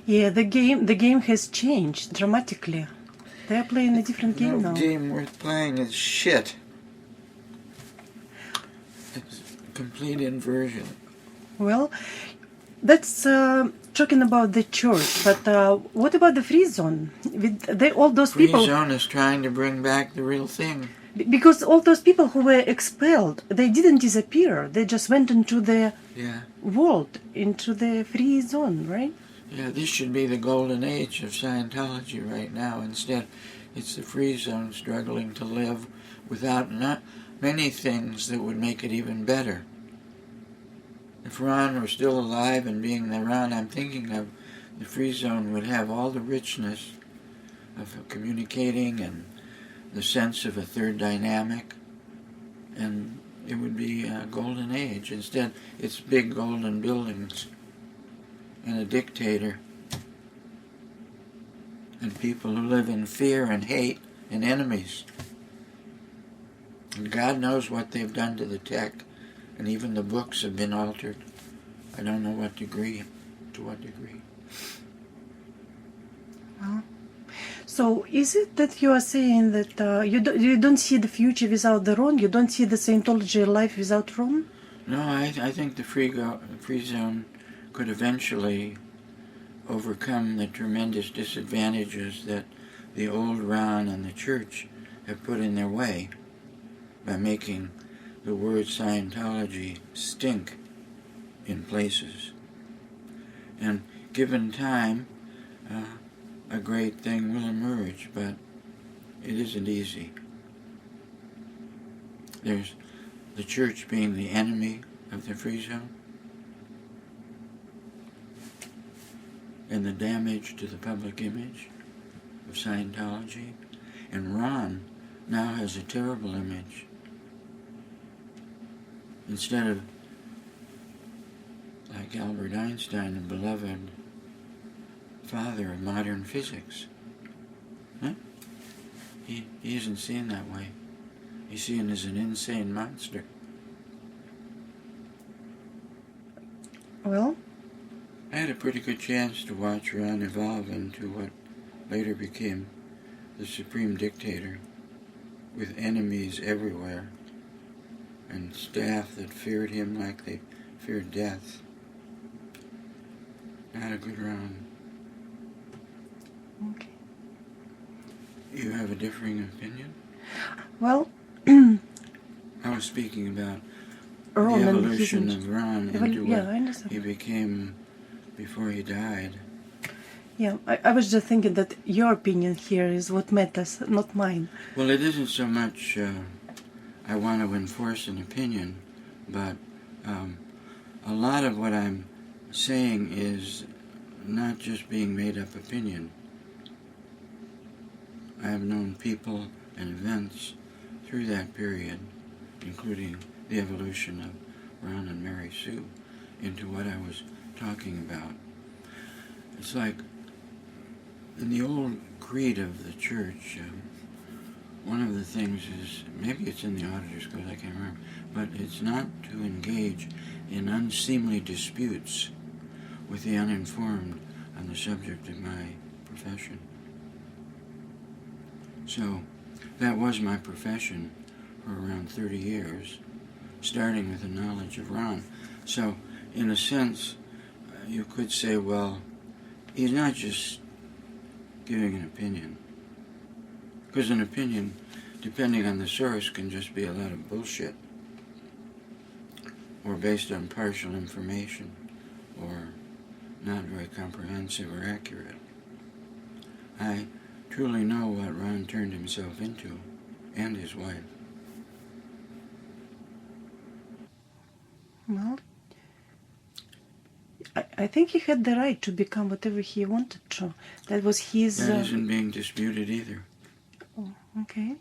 Yeah, the game has changed dramatically. They are playing a different game No now. game worth playing is shit. It's complete inversion. Well, that's talking about the church, but what about the free zone? All those Free people, zone is trying to bring back the real thing. because all those people who were expelled, they didn't disappear. They just went into the Yeah. world, into the free zone, right? Yeah, this should be the golden age of Scientology right now. Instead, it's the free zone struggling to live without not many things that would make it even better. If Ron were still alive and being the Ron I'm thinking of, the free zone would have all the richness of communicating and the sense of a third dynamic, and it would be a golden age. Instead, it's big golden buildings and a dictator and people who live in fear and hate and enemies. And God knows what they've done to the tech, and even the books have been altered. I don't know what degree, to what degree. Well, so is it that you are saying that you don't see the future without the Ron? You don't see the Scientology life without Ron? No, I think the free zone could eventually overcome the tremendous disadvantages that the old Ron and the church have put in their way by making the word Scientology stink in places. And given time, a great thing will emerge, but it isn't easy. There's the church being the enemy of the free zone, and the damage to the public image of Scientology. And Ron now has a terrible image. Instead of, like Albert Einstein, a beloved father of modern physics. Huh? He isn't seen that way. He's seen as an insane monster. Well, I had a pretty good chance to watch Ron evolve into what later became the supreme dictator, with enemies everywhere and staff that feared him like they feared death. Not a good Ron. okay. You have a differing opinion? Well, I was speaking about Ron the and his evolution of Ron into yeah, what I understand. he became before he died. Yeah, I was just thinking that your opinion here is what matters, not mine. Well, it isn't so much I want to enforce an opinion, but a lot of what I'm saying is not just being made up opinion. I have known people and events through that period, including the evolution of Ron and Mary Sue, into what I was talking about. It's like in the old creed of the church, one of the things is, maybe it's in the Auditor's Code, I can't remember, but it's not to engage in unseemly disputes with the uninformed on the subject of my profession. So that was my profession for around 30 years, starting with the knowledge of Ron. So in a sense, you could say, well, he's not just giving an opinion. Because an opinion, depending on the source, can just be a lot of bullshit, or based on partial information, or not very comprehensive or accurate. I truly know what Ron turned himself into, and his wife. Well, I think he had the right to become whatever he wanted to. That was his... That isn't being disputed either. Oh, okay.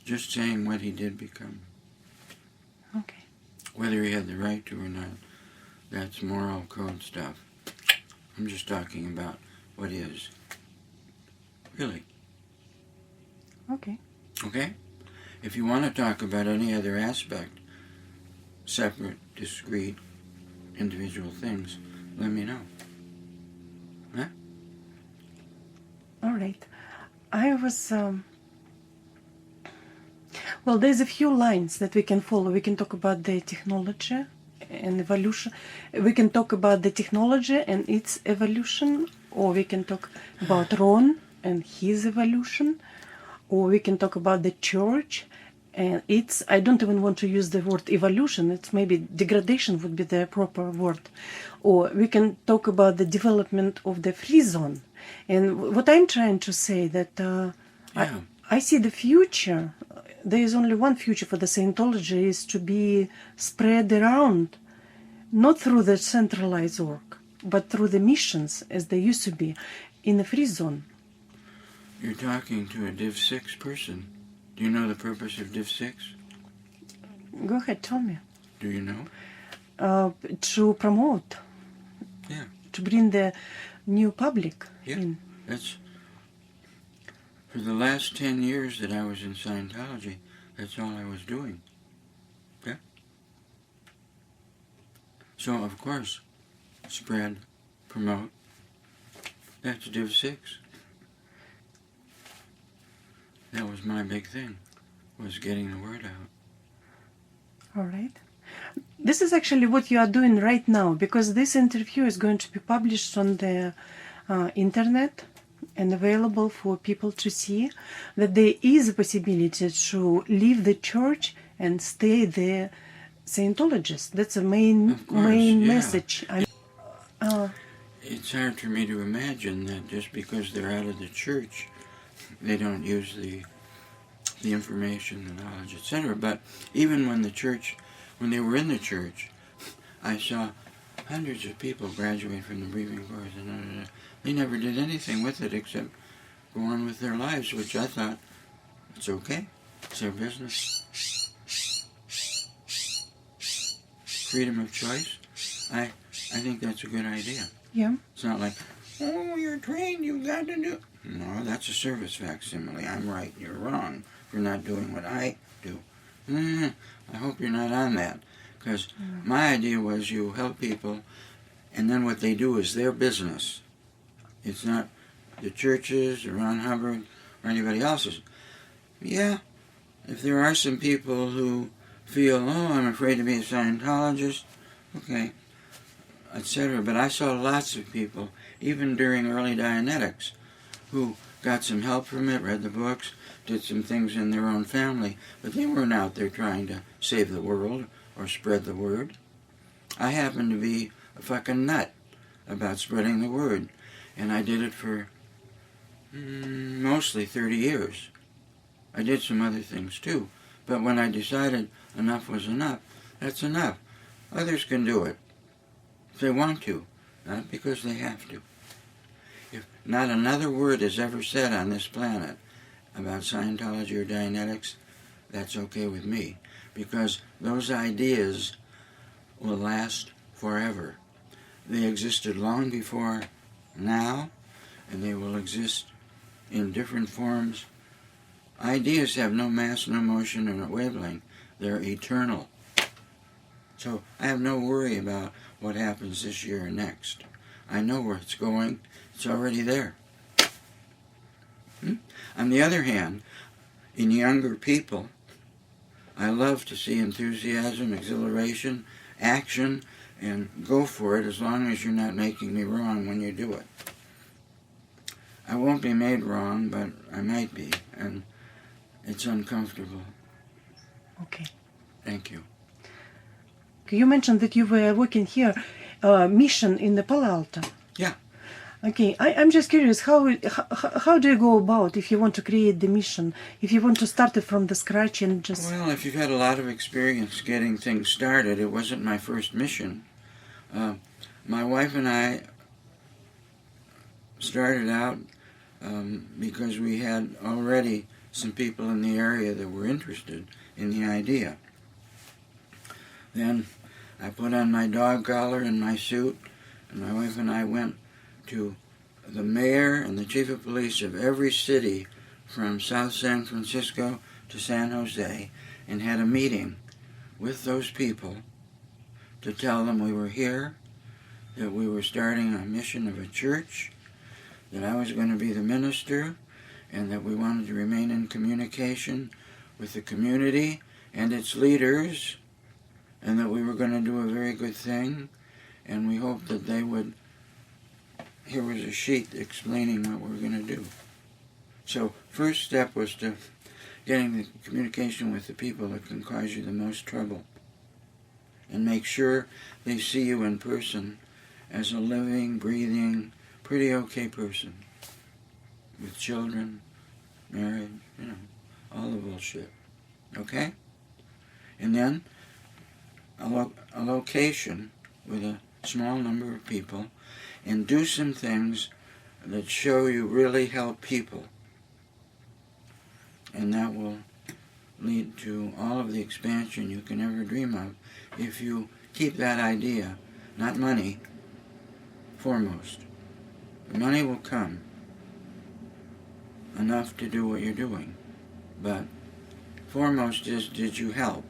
Just saying what he did become. Okay. Whether he had the right to or not, that's moral code stuff. I'm just talking about what is. Really. Okay. Okay? If you want to talk about any other aspect, separate, discrete, individual things, let me know. I was well, there's a few lines that we can follow. We can talk about the technology and evolution. We can talk about the technology and its evolution, or we can talk about Ron and his evolution, or we can talk about the church and its, I don't even want to use the word evolution, it's maybe degradation would be the proper word. Or we can talk about the development of the free zone. And what I'm trying to say that I see the future. There is only one future for the Scientology, is to be spread around, not through the centralized work, but through the missions as they used to be in the free zone. You're talking to a Div 6 person. Do you know the purpose of Div 6? Go ahead, tell me. Do you know? To promote, Yeah. to bring the new public in. That's, for the last 10 years that I was in Scientology, that's all I was doing. Yeah? So, of course, spread, promote, that's Div 6. That was my big thing, was getting the word out. All right. This is actually what you are doing right now, because this interview is going to be published on the internet and available for people to see, that there is a possibility to leave the church and stay the Scientologist. That's the main message. It's hard for me to imagine that just because they're out of the church, they don't use the information, the knowledge, etc. But even when they were in the church, I saw hundreds of people graduate from the briefing course, and they never did anything with it except go on with their lives, which I thought, it's okay, it's their business. Freedom of choice, I think that's a good idea. Yeah. It's not like, oh, you're trained, you've got to do. No, that's a service facsimile. I'm right, you're wrong for not doing what I do. I hope you're not on that. Because my idea was you help people, and then what they do is their business. It's not the churches or Ron Hubbard or anybody else's. Yeah, if there are some people who feel, oh, I'm afraid to be a Scientologist, okay, etc. But I saw lots of people, even during early Dianetics, who got some help from it, read the books, did some things in their own family, but they weren't out there trying to save the world or spread the word. I happened to be a fucking nut about spreading the word, and I did it for mostly 30 years. I did some other things too, but when I decided enough was enough, that's enough. Others can do it if they want to, not because they have to. If not another word is ever said on this planet about Scientology or Dianetics, that's okay with me, because those ideas will last forever. They existed long before now, and they will exist in different forms. Ideas have no mass, no motion, and no wavelength. They're eternal. So I have no worry about what happens this year or next. I know where it's going. It's already there. On the other hand, in younger people, I love to see enthusiasm, exhilaration, action, and go for it as long as you're not making me wrong when you do it. I won't be made wrong, but I might be, and it's uncomfortable. Okay. Thank you. You mentioned that you were working here, mission in the Palo Alto. Yeah. Okay, I'm just curious, how do you go about if you want to create the mission, if you want to start it from the scratch and just... Well, if you've had a lot of experience getting things started, it wasn't my first mission. My wife and I started out because we had already some people in the area that were interested in the idea. Then I put on my dog collar and my suit, and my wife and I went to the mayor and the chief of police of every city from South San Francisco to San Jose, and had a meeting with those people to tell them we were here, that we were starting a mission of a church, that I was going to be the minister, and that we wanted to remain in communication with the community and its leaders, and that we were going to do a very good thing, and we hoped that they would. Here was a sheet explaining what we were going to do. So first step was to getting the communication with the people that can cause you the most trouble, and make sure they see you in person as a living, breathing, pretty okay person with children, marriage, all the bullshit. Okay? And then a location with a small number of people, and do some things that show you really help people. And that will lead to all of the expansion you can ever dream of if you keep that idea, not money, foremost. The money will come, enough to do what you're doing. But foremost is, did you help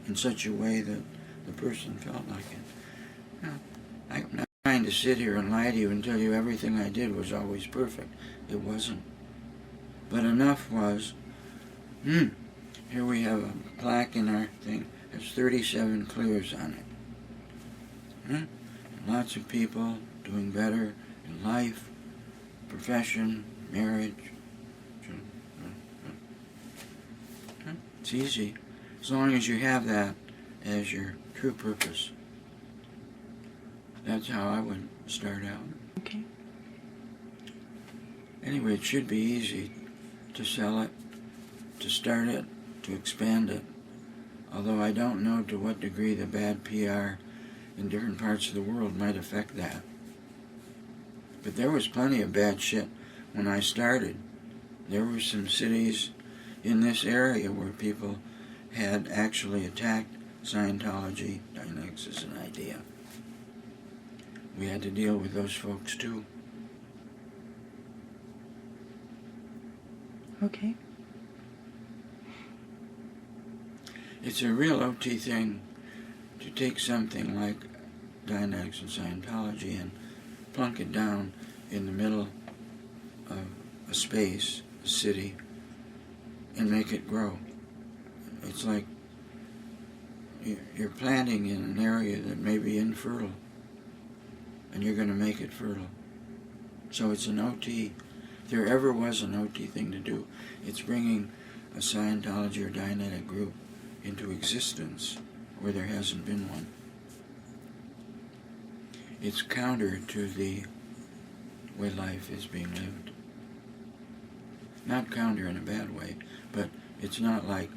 in such a way that the person felt like it? I'm not trying to sit here and lie to you and tell you everything I did was always perfect. It wasn't. But enough was, here we have a plaque in our thing. There's 37 clears on it. Lots of people doing better in life, profession, marriage. It's easy, as long as you have that as your true purpose. That's how I would start out. Okay. Anyway, it should be easy to sell it, to start it, to expand it. Although I don't know to what degree the bad PR in different parts of the world might affect that. But there was plenty of bad shit when I started. There were some cities in this area where people had actually attacked Scientology, Dianetics as an idea. We had to deal with those folks too. Okay. It's a real OT thing to take something like Dianetics and Scientology and plunk it down in the middle of a space, a city, and make it grow. It's like you're planting in an area that may be infertile, and you're going to make it fertile. So it's an OT. If there ever was an OT thing to do, it's bringing a Scientology or Dianetic group into existence where there hasn't been one. It's counter to the way life is being lived. Not counter in a bad way, but it's not like,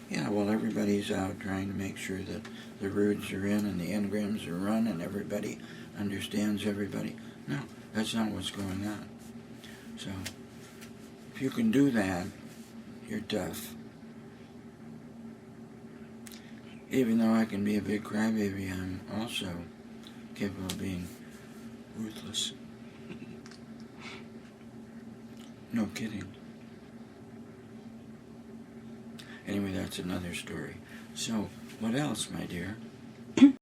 everybody's out trying to make sure that the roots are in and the engrams are run and everybody understands everybody. No, that's not what's going on. So, if you can do that, you're tough. Even though I can be a big crybaby, I'm also capable of being ruthless. No kidding. Anyway, that's another story. So, what else, my dear?